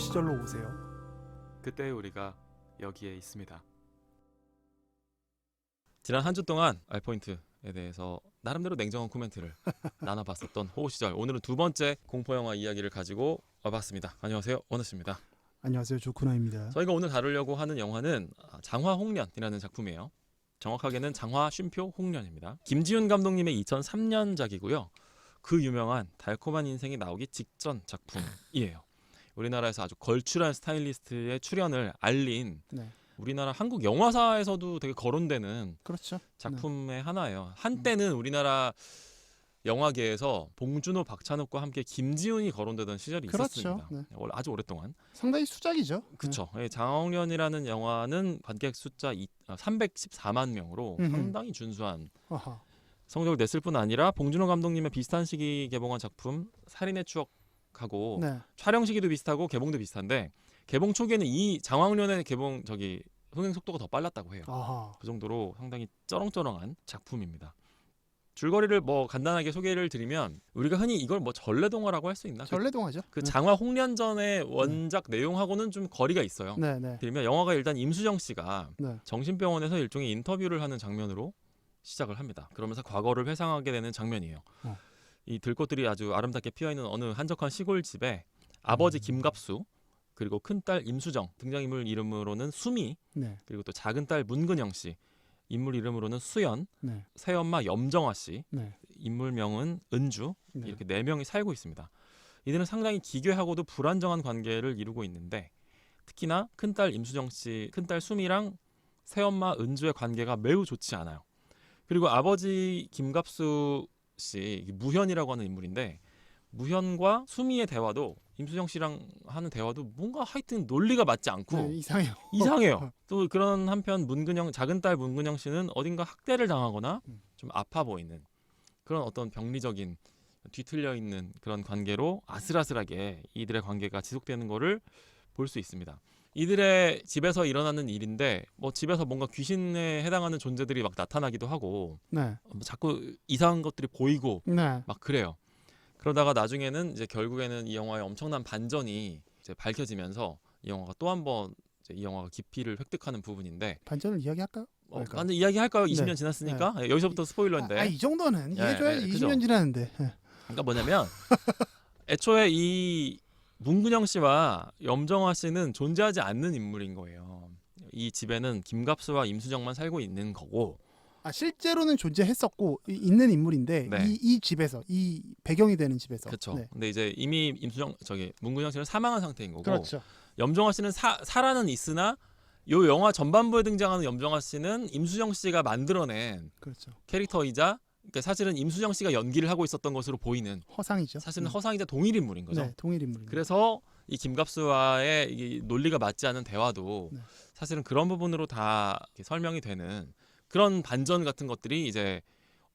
시절로 오세요. 그때 우리가 여기에 있습니다. 지난 한 주 동안 알포인트에 대해서 나름대로 냉정한 코멘트를 나눠봤었던 호우 시절, 오늘은 두 번째 공포영화 이야기를 가지고 와봤습니다. 안녕하세요, 원우씨입니다. 안녕하세요, 조쿠나입니다. 저희가 오늘 다루려고 하는 영화는 장화홍련이라는 작품이에요. 정확하게는 장화 쉼표 홍련입니다. 김지훈 감독님의 2003년작이고요. 그 유명한 달콤한 인생이 나오기 직전 작품이에요. 우리나라에서 아주 걸출한 스타일리스트의 출연을 알린 네. 우리나라 한국 영화사에서도 되게 거론되는 그렇죠. 작품의 하나예요. 한때는 우리나라 영화계에서 봉준호, 박찬욱과 함께 김지훈이 거론되던 시절이 그렇죠. 있었습니다. 네. 아주 오랫동안. 상당히 수작이죠. 그렇죠. 장화홍련이라는 영화는 관객 숫자 314만 명으로 상당히 준수한 아하. 성적을 냈을 뿐 아니라 봉준호 감독님의 비슷한 시기 개봉한 작품 살인의 추억하고 네. 촬영 시기도 비슷하고 개봉도 비슷한데, 개봉 초기에는 이 장화홍련의 개봉 흥행 속도가 더 빨랐다고 해요. 아하. 그 정도로 상당히 쩌렁쩌렁한 작품입니다. 줄거리를 간단하게 소개를 드리면, 우리가 흔히 이걸 전래동화라고 할 수 있나? 전래동화죠. 그 장화홍련전의 원작 내용하고는 좀 거리가 있어요. 네, 네. 그러면 영화가 일단 임수정 씨가 네. 정신병원에서 일종의 인터뷰를 하는 장면으로 시작을 합니다. 그러면서 과거를 회상하게 되는 장면이에요. 이 들꽃들이 아주 아름답게 피어있는 어느 한적한 시골집에 아버지 김갑수, 그리고 큰딸 임수정, 등장인물 이름으로는 수미, 네. 그리고 또 작은 딸 문근영 씨, 인물 이름으로는 수연, 네. 새엄마 염정아 씨, 네. 인물명은 은주, 네. 이렇게 4명이 살고 있습니다. 이들은 상당히 기괴하고도 불안정한 관계를 이루고 있는데, 특히나 큰딸 임수정 씨, 큰딸 수미랑 새엄마 은주의 관계가 매우 좋지 않아요. 그리고 아버지 김갑수 씨, 무현이라고 하는 인물인데, 무현과 수미의 대화도, 임수정 씨랑 하는 대화도 뭔가 하여튼 논리가 맞지 않고 네, 이상해요. 이상해요. 또 그런 한편 작은 딸 문근영 씨는 어딘가 학대를 당하거나 좀 아파 보이는 그런 어떤 병리적인 뒤틀려 있는 그런 관계로 아슬아슬하게 이들의 관계가 지속되는 거를 볼 수 있습니다. 이들의 집에서 일어나는 일인데, 집에서 뭔가 귀신에 해당하는 존재들이 막 나타나기도 하고, 네. 자꾸 이상한 것들이 보이고 네. 막 그래요. 그러다가 나중에는 이제 결국에는 이 영화의 엄청난 반전이 이제 밝혀지면서 이 영화가 또 한 번 이 영화가 깊이를 획득하는 부분인데, 반전을 이야기할까요? 완전 이야기할까요? 20년 네. 지났으니까. 여기서부터 스포일러인데. 이 정도는 이해해줘야지. 그죠? 20년 지났는데. 그러니까 뭐냐면 애초에 이 문근영 씨와 염정아 씨는 존재하지 않는 인물인 거예요. 이 집에는 김갑수와 임수정만 살고 있는 거고. 실제로는 존재했었고 있는 인물인데, 네. 이 집에서, 이 배경이 되는 집에서. 그렇죠. 네. 근데 이제 이미 문근영 씨는 사망한 상태인 거고. 그렇죠. 염정아 씨는 살아는 있으나 요 영화 전반부에 등장하는 염정아 씨는 임수정 씨가 만들어낸 그렇죠. 캐릭터이자, 그러니까 사실은 임수정 씨가 연기를 하고 있었던 것으로 보이는, 허상이죠. 사실은 허상이자 동일 인물인 거죠. 네, 동일 인물입니다. 그래서 이 김갑수와의 이 논리가 맞지 않는 대화도 네. 사실은 그런 부분으로 다 이렇게 설명이 되는 그런 반전 같은 것들이 이제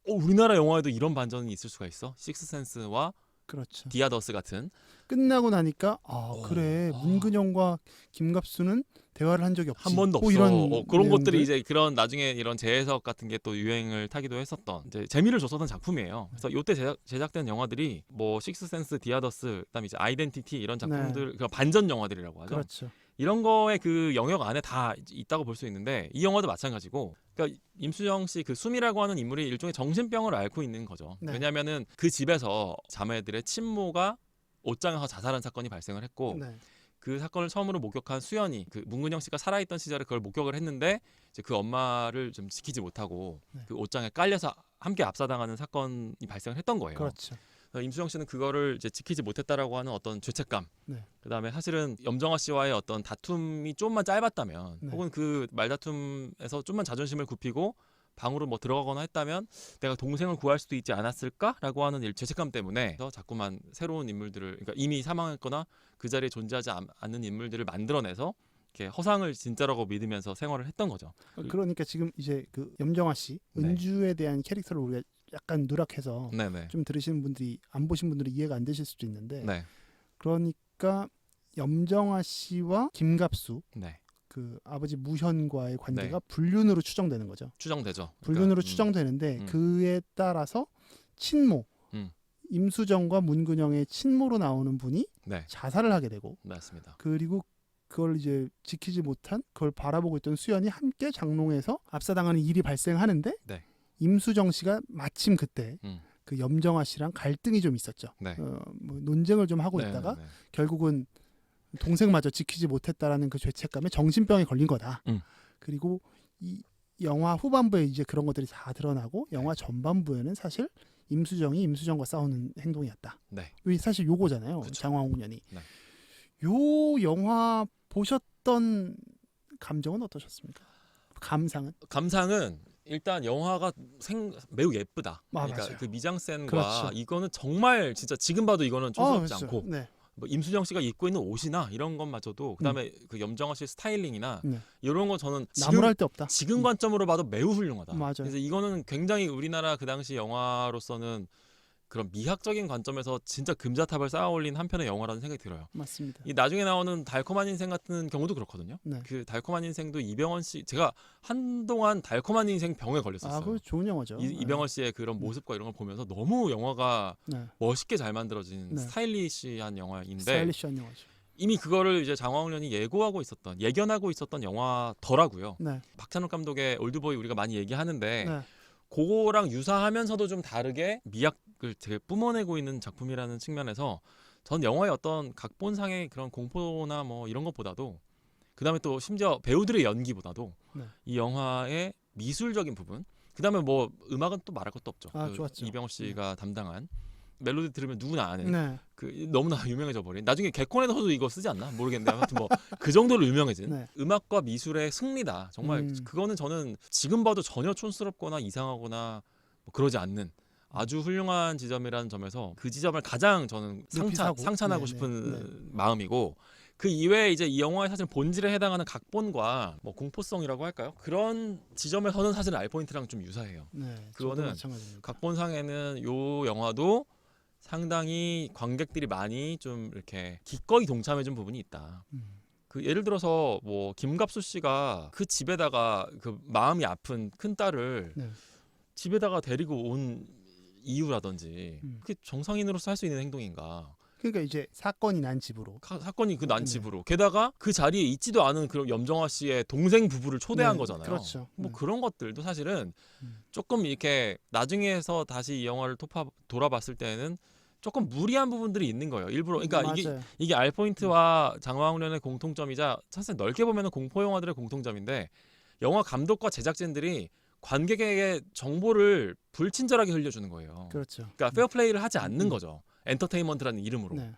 우리나라 영화에도 이런 반전이 있을 수가 있어? 식스센스와 그렇죠. 디아더스 같은. 끝나고 나니까 그래, 문근영과 김갑수는 대화를 한 적이 없지. 한 번도 없어. 이런 그런 내용들? 것들이 이제 그런 나중에 이런 재해석 같은 게 또 유행을 타기도 했었던, 이제 재미를 줬었던 작품이에요. 그래서 이때 제작된 영화들이 식스센스, 디아더스, 그다음에 이제 아이덴티티, 이런 작품들, 그런 반전 영화들이라고 하죠. 그렇죠. 이런 거에 그 영역 안에 다 있다고 볼 수 있는데, 이 영화도 마찬가지고, 그러니까 임수정 씨, 그 수미라고 하는 인물이 일종의 정신병을 앓고 있는 거죠. 네. 왜냐하면은 그 집에서 자매들의 친모가 옷장에서 자살한 사건이 발생을 했고, 네. 그 사건을 처음으로 목격한 수연이, 그 문근영 씨가 살아있던 시절에 그걸 목격을 했는데, 이제 그 엄마를 좀 지키지 못하고 네. 그 옷장에 깔려서 함께 압사당하는 사건이 발생을 했던 거예요. 그렇죠. 임수정 씨는 그거를 이제 지키지 못했다라고 하는 어떤 죄책감, 네. 그다음에 사실은 염정아 씨와의 어떤 다툼이 좀만 짧았다면, 네. 혹은 그 말다툼에서 좀만 자존심을 굽히고 방으로 들어가거나 했다면 내가 동생을 구할 수도 있지 않았을까라고 하는 죄책감 때문에 자꾸만 새로운 인물들을, 그러니까 이미 사망했거나 그 자리에 존재하지 않는 인물들을 만들어내서 이렇게 허상을 진짜라고 믿으면서 생활을 했던 거죠. 그러니까 지금 이제 그 염정아 씨, 네. 은주에 대한 캐릭터를 우리가 약간 누락해서 네네. 좀 들으시는 분들이, 안 보신 분들이 이해가 안 되실 수도 있는데, 네. 그러니까 염정아 씨와 김갑수, 네. 그 아버지 무현과의 관계가 네. 불륜으로 추정되는 거죠. 추정되죠. 불륜으로 그러니까, 추정되는데 그에 따라서 친모, 음. 임수정과 문근영의 친모로 나오는 분이 네, 자살을 하게 되고 맞습니다. 그리고 그걸 이제 지키지 못한 그걸 바라보고 있던 수연이 함께 장롱에서 압사당하는 일이 발생하는데 네. 임수정 씨가 마침 그때 음, 그 염정아 씨랑 갈등이 좀 있었죠. 네. 뭐 논쟁을 좀 하고 네, 있다가 네, 네. 결국은 동생마저 지키지 못했다라는 그 죄책감에 정신병에 걸린 거다. 음. 그리고 이 영화 후반부에 이제 그런 것들이 다 드러나고 영화 전반부에는 사실 임수정이 임수정과 싸우는 행동이었다. 네. 이 사실 요거잖아요. 그쵸. 장화홍련이. 네. 요 영화 보셨던 감정은 어떠셨습니까? 감상은? 감상은 일단 영화가 매우 예쁘다. 그러니까 맞아요. 그 미장센과 그렇죠. 이거는 정말 진짜 지금 봐도 이거는 촌스럽지 그렇죠. 않고 네. 뭐 임수정 씨가 입고 있는 옷이나 이런 것마저도 그다음에 그 염정아 씨의 스타일링이나 네. 이런 거 저는 지금 나무랄 데 없다. 지금 관점으로 봐도 매우 훌륭하다. 맞아요. 그래서 이거는 굉장히 우리나라 그 당시 영화로서는 그런 미학적인 관점에서 진짜 금자탑을 쌓아올린 한 편의 영화라는 생각이 들어요. 맞습니다. 이 나중에 나오는 달콤한 인생 같은 경우도 그렇거든요. 네. 그 달콤한 인생도 이병헌 씨 제가 한동안 달콤한 인생 병에 걸렸었어요. 그거 좋은 영화죠. 이병헌 씨의 그런 모습과 이런 걸 보면서 너무 영화가 네. 멋있게 잘 만들어진 네. 스타일리시한 영화인데 스타일리시한 영화죠. 이미 그거를 이제 장화홍련이 예견하고 있었던 영화더라고요. 네. 박찬욱 감독의 올드보이 우리가 많이 얘기하는데 네. 그거랑 유사하면서도 좀 다르게 미학을 되게 뿜어내고 있는 작품이라는 측면에서 전 영화의 어떤 각본상의 그런 공포나 뭐 이런 것보다도 그다음에 또 심지어 배우들의 연기보다도 네. 이 영화의 미술적인 부분 그다음에 뭐 음악은 또 말할 것도 없죠. 그 좋았죠. 이병헌 씨가 담당한 멜로디 들으면 누구나 아는 네. 그 너무나 유명해져 버린 나중에 개콘에서도 이거 쓰지 않나 모르겠는데 아무튼 뭐 그 정도로 유명해진 네. 음악과 미술의 승리다 정말 그거는 저는 지금 봐도 전혀 촌스럽거나 이상하거나 뭐 그러지 않는 아주 훌륭한 지점이라는 점에서 그 지점을 가장 저는 상찬하고 네네. 싶은 네. 마음이고 그 이외에 이제 이 영화의 사실 본질에 해당하는 각본과 뭐 공포성이라고 할까요 그런 지점에서는 사실 알포인트랑 좀 유사해요. 네. 그거는 저도 마찬가지입니다. 각본상에는 요 영화도 상당히 관객들이 많이 좀 이렇게 기꺼이 동참해준 부분이 있다. 그 예를 들어서 뭐 김갑수 씨가 그 집에다가 그 마음이 아픈 큰 딸을 네. 집에다가 데리고 온 이유라든지 그게 정상인으로서 할 수 있는 행동인가? 그러니까 이제 사건이 난 집으로. 사건이 그 난 집으로 게다가 그 자리에 있지도 않은 그런 염정아 씨의 동생 부부를 초대한 네, 거잖아요. 그렇죠. 뭐 그런 것들도 사실은 조금 이렇게 나중에서 다시 이 영화를 돌아봤을 때는 조금 무리한 부분들이 있는 거예요. 일부러 그러니까 맞아요. 이게 알포인트와 장화홍련의 공통점이자 사실 넓게 보면 공포 영화들의 공통점인데 영화 감독과 제작진들이 관객에게 정보를 불친절하게 흘려주는 거예요. 그렇죠. 그러니까 페어플레이를 하지 않는 거죠. 엔터테인먼트라는 이름으로. 네.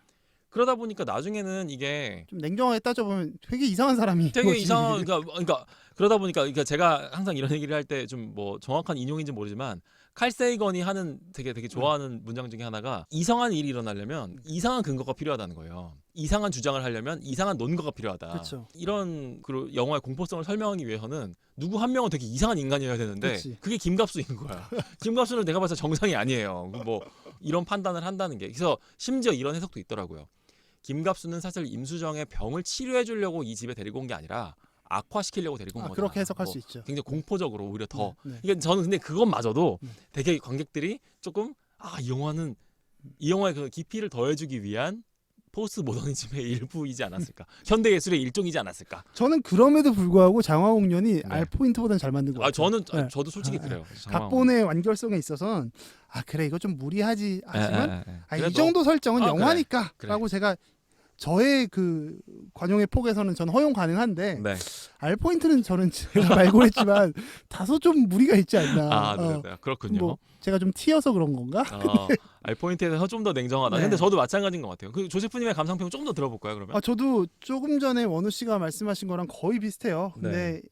그러다 보니까 나중에는 이게 좀 냉정하게 따져보면 되게 이상한 사람이 되게 뭐지. 이상한 그러니까 그러다 보니까 그러니까 제가 항상 이런 얘기를 할 때 좀 뭐 정확한 인용인지 모르지만 칼 세이건이 하는 되게 좋아하는 문장 중에 하나가 이상한 일이 일어나려면 이상한 근거가 필요하다는 거예요. 이상한 주장을 하려면 이상한 논거가 필요하다. 그렇죠. 이런 그 영화의 공포성을 설명하기 위해서는 누구 한 명은 되게 이상한 인간이어야 되는데 그치. 그게 김갑수인 거야. 김갑수는 내가 봤을 때 정상이 아니에요. 뭐 이런 판단을 한다는 게. 그래서 심지어 이런 해석도 있더라고요. 김갑수는 사실 임수정의 병을 치료해 주려고 이 집에 데리고 온 게 아니라 악화시키려고 데리고 온 거다. 그렇게 해석할 뭐 수 있죠. 굉장히 공포적으로 오히려 더. 네. 이게 저는 근데 그것마저도 네. 되게 관객들이 조금 이 영화의 그 깊이를 더해주기 위한 포스트 모더니즘의 일부이지 않았을까. 현대 예술의 일종이지 않았을까. 저는 그럼에도 불구하고 장화홍련이 네. 알포인트보다는 잘 만든 것 같아요. 네. 저도 솔직히 그래요. 각본의 완결성에 있어서는 그래 이거 좀 무리하지 하지만 이 그래도- 정도 설정은 영화니까 그래. 라고 제가 저의 그 관용의 폭에서는 전 허용 가능한데 네. 알포인트는 저는 제가 말고 했지만 다소 좀 무리가 있지 않나. 네. 그렇군요. 뭐 제가 좀 튀어서 그런 건가? 알포인트에 대해서 좀 더 냉정하다. 네. 근데 저도 마찬가지인 것 같아요. 그 조세프님의 감상평 좀 더 들어볼까요, 그러면? 저도 조금 전에 원우 씨가 말씀하신 거랑 거의 비슷해요. 네. 근데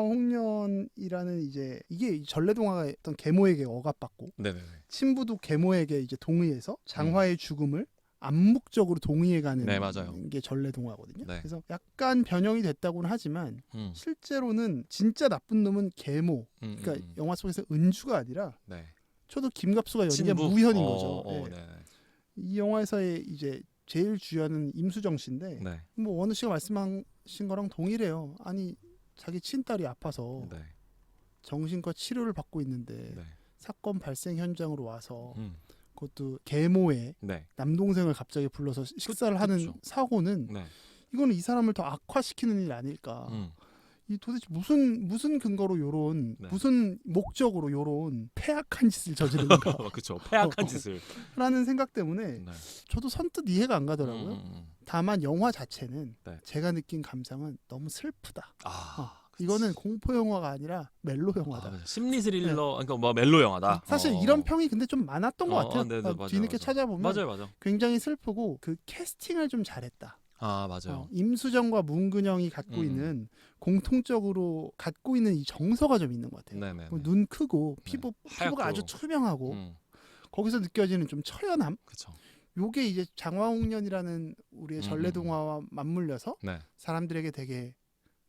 장화홍련이라는 이게 전래동화가 어떤 계모에게 억압받고 네네네. 친부도 계모에게 이제 동의해서 장화의 죽음을 암묵적으로 동의해가는 네, 맞아요. 게 전래동화거든요. 네. 그래서 약간 변형이 됐다고는 하지만 음. 실제로는 진짜 나쁜 놈은 계모. 그러니까 영화 속에서 은주가 아니라 네. 저도 김갑수가 연기한 친부. 무현인 거죠. 네. 네. 이 영화에서의 이제 제일 주연은 임수정 씨인데 네. 뭐 원우 씨가 말씀하신 거랑 동일해요. 아니 자기 친딸이 아파서 네. 정신과 치료를 받고 있는데 네. 사건 발생 현장으로 와서 그것도 계모에 네. 남동생을 갑자기 불러서 식사를 하는 그쵸. 사고는 네. 이거는 이 사람을 더 악화시키는 일 아닐까. 이 도대체 무슨 근거로 요런 네. 무슨 목적으로 요런 폐악한 짓을 저지르는가 그렇죠. 폐악한 짓을. 라는 생각 때문에 네. 저도 선뜻 이해가 안 가더라고요. 다만 영화 자체는 네. 제가 느낀 감상은 너무 슬프다. 그치. 이거는 공포 영화가 아니라 멜로 영화다. 맞아. 심리 스릴러, 그러니까 뭐 멜로 영화다. 사실 이런 평이 근데 좀 많았던 것 같아요. 네네, 맞아요, 뒤늦게 맞아요. 찾아보면 맞아요. 굉장히 슬프고 그 캐스팅을 좀 잘했다. 맞아요. 임수정과 문근영이 갖고 있는 공통적으로 갖고 있는 이 정서가 좀 있는 것 같아요. 네네. 눈 크고 네. 피부가 하얗고. 아주 투명하고 거기서 느껴지는 좀 처연함. 그렇죠. 요게 이제 장화홍련이라는 우리의 전래동화와 맞물려서 네. 사람들에게 되게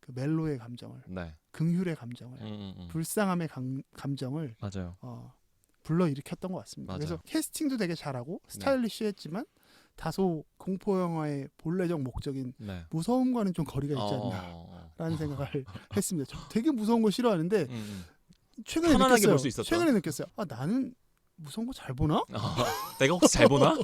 그 멜로의 감정을, 네. 긍휼의 감정을, 불쌍함의 감정을 맞아요. 불러일으켰던 것 같습니다. 맞아요. 그래서 캐스팅도 되게 잘하고 스타일리시했지만 다소 공포 영화의 본래적 목적인 네. 무서움과는 좀 거리가 있지 않나라는 생각을 했습니다. 저 되게 무서운 거 싫어하는데 최근에 편안하게 느꼈어요. 볼 수 있었다. 최근에 느꼈어요. 나는 무서운 거 잘 보나? 내가 혹시 잘 보나?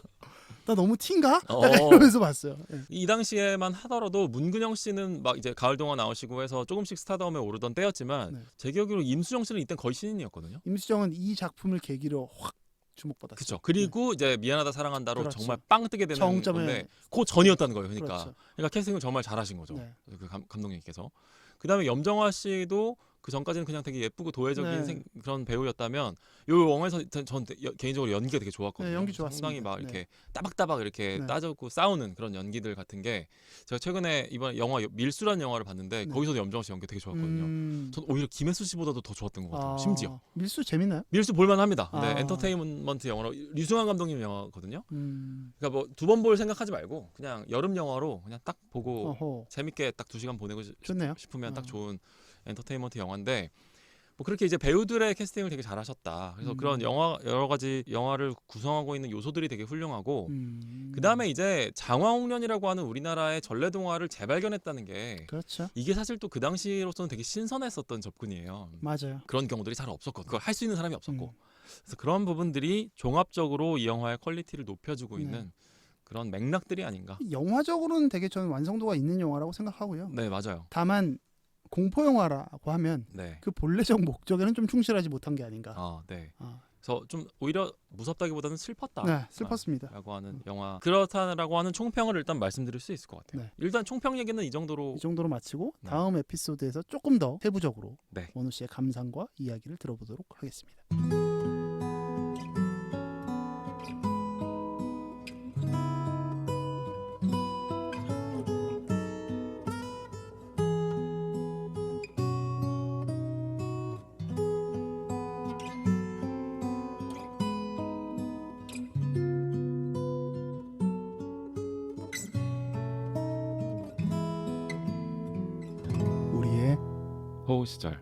나 너무 티인가? 약간 이러면서 봤어요. 예. 이 당시에만 하더라도 문근영 씨는 막 이제 가을 동화 나오시고 해서 조금씩 스타덤에 오르던 때였지만 네. 제 기억으로 임수정 씨는 이때 거의 신인이었거든요. 임수정은 이 작품을 계기로 확 주목받았어요. 그렇죠. 그리고 이제 미안하다 사랑한다로 그렇죠. 정말 빵 뜨게 되는 정점에 건데 그 전이었다는 거예요. 그렇죠. 그러니까 캐스팅을 정말 잘하신 거죠. 네. 그 감독님께서. 그다음에 염정아 씨도 그 전까지는 그냥 되게 예쁘고 도회적인 네. 그런 배우였다면 요 영화에서 전 개인적으로 연기가 되게 좋았거든요. 네, 연기 좋았습니다. 상당히 막 네. 이렇게 따박따박 이렇게 네. 따졌고 싸우는 그런 연기들 같은 게 제가 최근에 이번 영화 밀수라는 영화를 봤는데 네. 거기서도 염정아 씨 연기 되게 좋았거든요. 전 오히려 김혜수 씨보다도 더 좋았던 것 같아요. 심지어. 밀수 재밌나요? 밀수 볼만합니다. 네, 아. 엔터테인먼트 영화로 류승환 감독님 영화거든요. 음. 그러니까 뭐 두 번 볼 생각하지 말고 그냥 여름 영화로 그냥 딱 보고 어허. 재밌게 딱 2시간 보내고 좋네요. 싶으면 딱 좋은 엔터테인먼트 영화인데 뭐 그렇게 이제 배우들의 캐스팅을 되게 잘하셨다. 그래서 그런 여러 가지 영화를 구성하고 있는 요소들이 되게 훌륭하고 그 다음에 이제 장화홍련이라고 하는 우리나라의 전래동화를 재발견했다는 게 그렇죠. 이게 사실 또 그 당시로서는 되게 신선했었던 접근이에요. 맞아요. 그런 경우들이 잘 없었거든요. 그걸 할 수 있는 사람이 없었고 그래서 그런 부분들이 종합적으로 이 영화의 퀄리티를 높여주고 있는 그런 맥락들이 아닌가. 영화적으로는 되게 저는 완성도가 있는 영화라고 생각하고요. 네, 맞아요. 다만 공포 영화라고 하면 네. 그 본래적 목적에는 좀 충실하지 못한 게 아닌가. 네. 그래서 좀 오히려 무섭다기보다는 슬펐다. 네, 슬펐습니다. 라고 하는 영화. 그렇다라고 하는 총평을 일단 말씀드릴 수 있을 것 같아요. 네. 일단 총평 얘기는 이 정도로 마치고 네. 다음 에피소드에서 조금 더 세부적으로 네. 원우 씨의 감상과 이야기를 들어보도록 하겠습니다. 우리의 호우 시절.